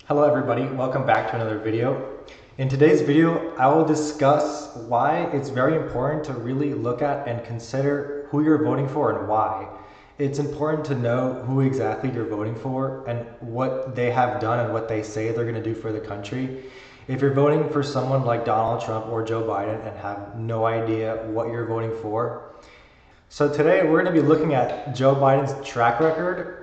Hello everybody, welcome back to another video. In today's video, I will discuss why it's very important to really look at and consider who you're voting for and why. It's important to know who exactly you're voting for and what they have done and what they say they're going to do for the country. If you're voting for someone like Donald Trump or Joe Biden and have no idea what you're voting for. So today we're going to be looking at Joe Biden's track record,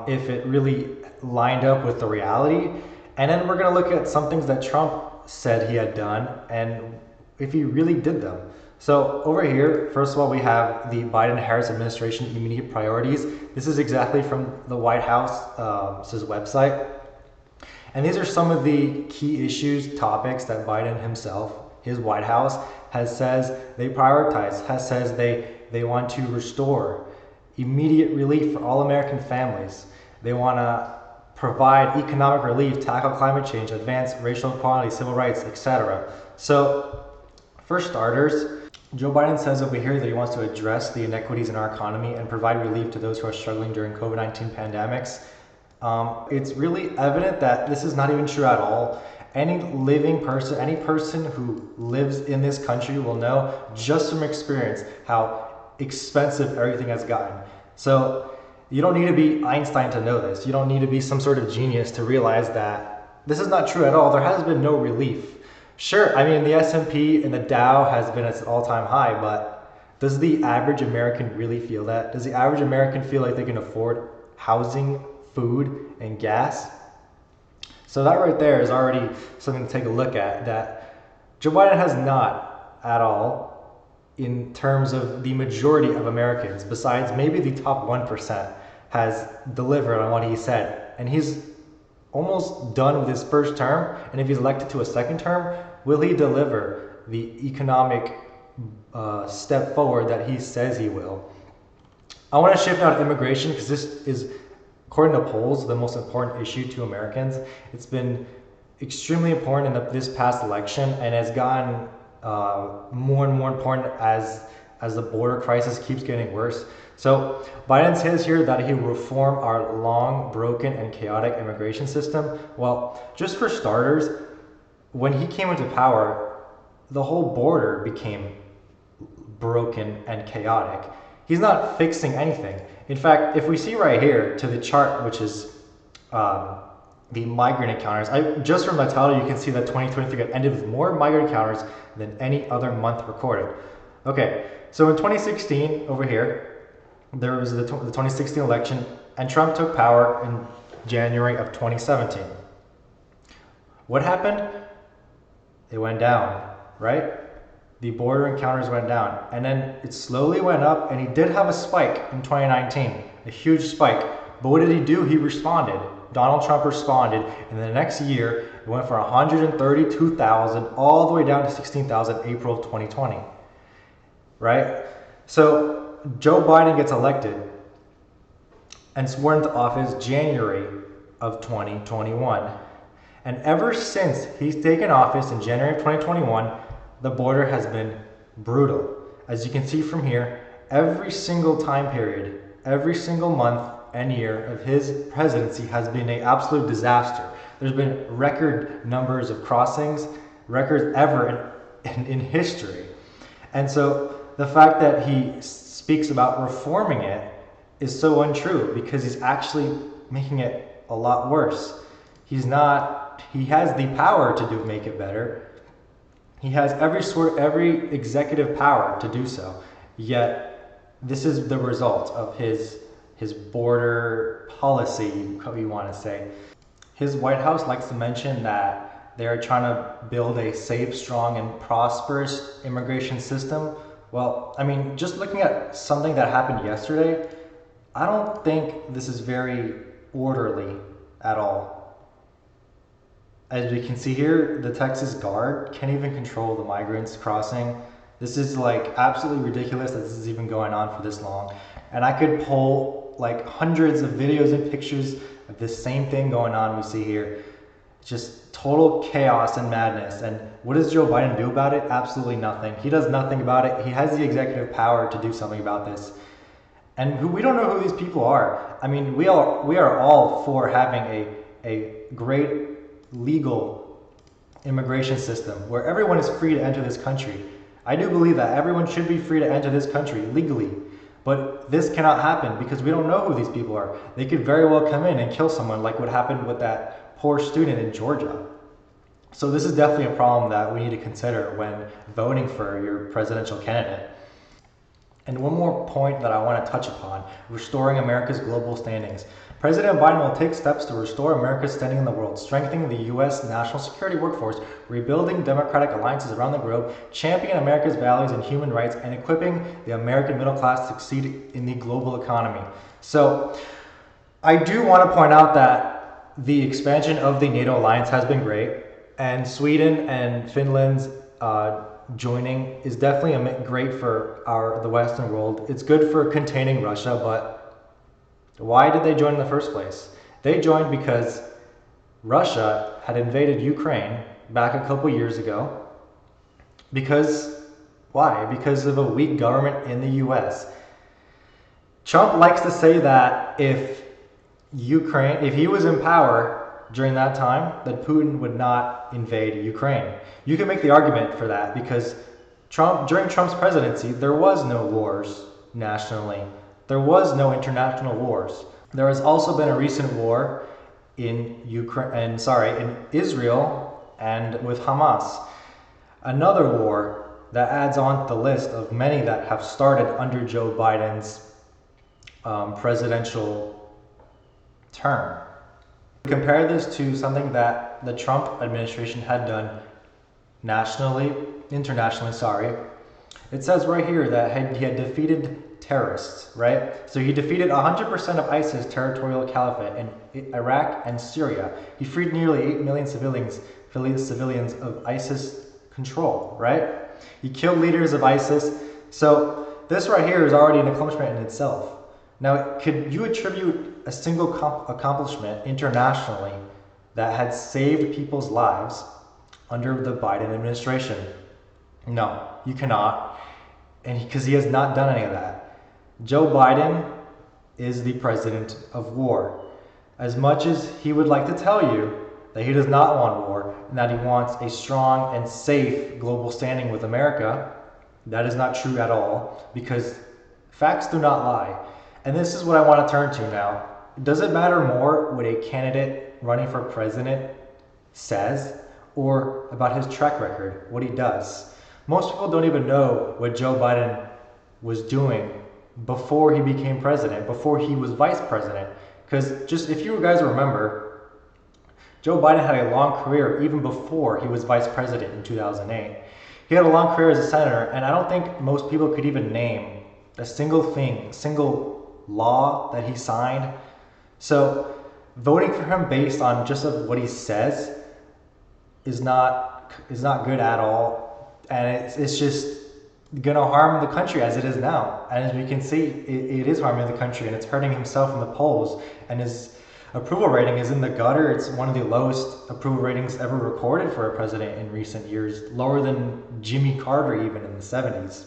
if it really lined up with the reality. And then we're going to look at some things that Trump said he had done and if he really did them. So over here, first of all, we have the Biden-Harris administration immediate priorities. This is exactly from the White House's website. And these are some of the key issues, topics that Biden himself, his White House, says they prioritize, says they want to restore immediate relief for all American families. They want to provide economic relief, tackle climate change, advance racial equality, civil rights, etc. So, for starters, Joe Biden says over here that he wants to address the inequities in our economy and provide relief to those who are struggling during COVID-19 pandemics. It's really evident that this is not even true at all. Any living person, any person who lives in this country will know just from experience how expensive everything has gotten. So you don't need to be Einstein to know this. You don't need to be some sort of genius to realize that this is not true at all. There has been no relief. Sure, I mean the S&P and the Dow has been at its all-time high, but does the average American really feel that? Does the average American feel like they can afford housing, food, and gas? So that right there is already something to take a look at, that Joe Biden has not at all, in terms of the majority of Americans, besides maybe the top 1%, has delivered on what he said. And he's almost done with his first term, and if he's elected to a second term, will he deliver the economic step forward that he says he will? I want to shift now to immigration, because this is, according to polls, the most important issue to Americans. It's been extremely important in this past election and has gotten more and more important as the border crisis keeps getting worse. So Biden says here that he will reform our long, broken, and chaotic immigration system. Well, just for starters, when he came into power, the whole border became broken and chaotic. He's not fixing anything. In fact, if we see right here to the chart, which is the Migrant Encounters, just from the title, you can see that 2023 got ended with more migrant encounters than any other month recorded. Okay, so in 2016, over here, there was the 2016 election, and Trump took power in January of 2017. What happened? It went down, right? The border encounters went down, and then it slowly went up, and he did have a spike in 2019, a huge spike. But what did he do? He responded. Donald Trump responded, and the next year, it went from 132,000 all the way down to 16,000 April of 2020, right? So Joe Biden gets elected and sworn into office January of 2021. And ever since he's taken office in January of 2021, the border has been brutal. As you can see from here, every single time period, every single month and year of his presidency has been an absolute disaster. There's been record numbers of crossings, records ever in history. And so the fact that he speaks about reforming it is so untrue, because he's actually making it a lot worse. He has the power to make it better. He has every executive power to do so. Yet this is the result of his border policy, what you want to say. His White House likes to mention that they're trying to build a safe, strong, and prosperous immigration system. Well, I mean, just looking at something that happened yesterday, I don't think this is very orderly at all. As we can see here, the Texas Guard can't even control the migrants crossing. This is like absolutely ridiculous that this is even going on for this long. And I could pull like hundreds of videos and pictures of this same thing going on we see here. Just total chaos and madness. And what does Joe Biden do about it? Absolutely nothing. He does nothing about it. He has the executive power to do something about this. And we don't know who these people are. I mean, we are all for having a great legal immigration system where everyone is free to enter this country. I do believe that everyone should be free to enter this country legally, but this cannot happen because we don't know who these people are. They could very well come in and kill someone, like what happened with that poor student in Georgia. So this is definitely a problem that we need to consider when voting for your presidential candidate. And one more point that I want to touch upon, restoring America's global standings. President Biden will take steps to restore America's standing in the world, strengthening the U.S. national security workforce, rebuilding democratic alliances around the globe, championing America's values and human rights, and equipping the American middle class to succeed in the global economy. So I do want to point out that the expansion of the NATO alliance has been great, and Sweden and Finland's joining is definitely great for the Western world. It's good for containing Russia, but why did they join in the first place? They joined because Russia had invaded Ukraine back a couple years ago. Why? Because of a weak government in the US. Trump likes to say that if he was in power during that time, that Putin would not invade Ukraine. You can make the argument for that because during Trump's presidency, there was no wars nationally. There was no international wars. There has also been a recent war in Israel and with Hamas. Another war that adds on to the list of many that have started under Joe Biden's presidential term. Compare this to something that the Trump administration had done internationally. It says right here that he had defeated terrorists, right? So he defeated 100% of ISIS territorial caliphate in Iraq and Syria. He freed nearly 8 million civilians of ISIS control, right? He killed leaders of ISIS. So this right here is already an accomplishment in itself. Now, could you attribute a single accomplishment internationally that had saved people's lives under the Biden administration? No, you cannot, and because he has not done any of that. Joe Biden is the president of war. As much as he would like to tell you that he does not want war and that he wants a strong and safe global standing with America, that is not true at all because facts do not lie. And this is what I want to turn to now. Does it matter more what a candidate running for president says or about his track record, what he does? Most people don't even know what Joe Biden was doing before he became president, before he was vice president. Because just if you guys remember, Joe Biden had a long career even before he was vice president in 2008. He had a long career as a senator, and I don't think most people could even name a single law that he signed. So voting for him based on just what he says is not good at all, and it's just gonna harm the country as it is now. And as we can see, it is harming the country, and it's hurting himself in the polls, and his approval rating is in the gutter. It's one of the lowest approval ratings ever recorded for a president in recent years, lower than Jimmy Carter even in the 70s.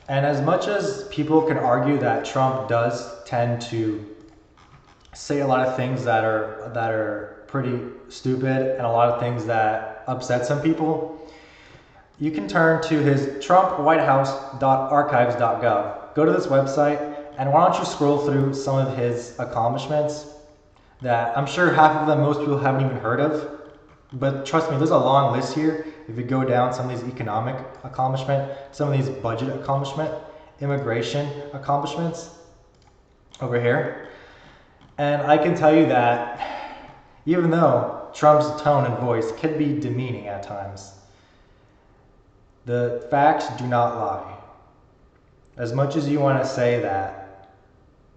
And as much as people can argue that Trump does tend to say a lot of things that are pretty stupid and a lot of things that upset some people, you can turn to his trumpwhitehouse.archives.gov. Go to this website, and why don't you scroll through some of his accomplishments that I'm sure half of them most people haven't even heard of. But trust me, there's a long list here. If you go down some of these economic accomplishments, some of these budget accomplishments, immigration accomplishments over here. And I can tell you that even though Trump's tone and voice can be demeaning at times, the facts do not lie. As much as you want to say that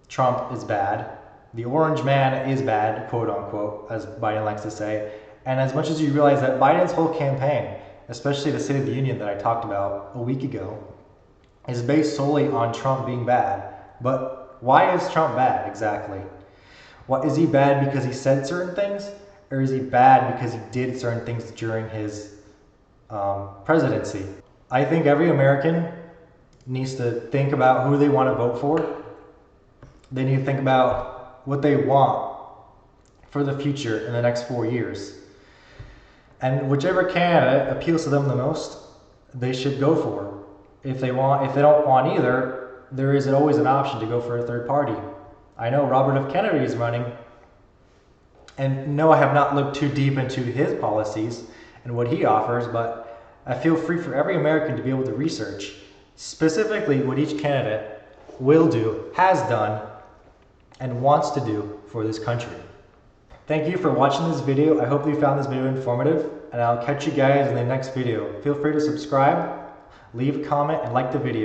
Trump is bad, the orange man is bad, quote unquote, as Biden likes to say, and as much as you realize that Biden's whole campaign, especially the State of the Union that I talked about a week ago, is based solely on Trump being bad. But why is Trump bad exactly? Is he bad because he said certain things? Or is he bad because he did certain things during his presidency? I think every American needs to think about who they want to vote for. They need to think about what they want for the future in the next 4 years. And whichever candidate appeals to them the most, they should go for. If they don't want either, there is always an option to go for a third party. I know Robert F. Kennedy is running, and no, I have not looked too deep into his policies and what he offers, but I feel free for every American to be able to research specifically what each candidate will do, has done, and wants to do for this country. Thank you for watching this video. I hope you found this video informative, and I'll catch you guys in the next video. Feel free to subscribe, leave a comment, and like the video.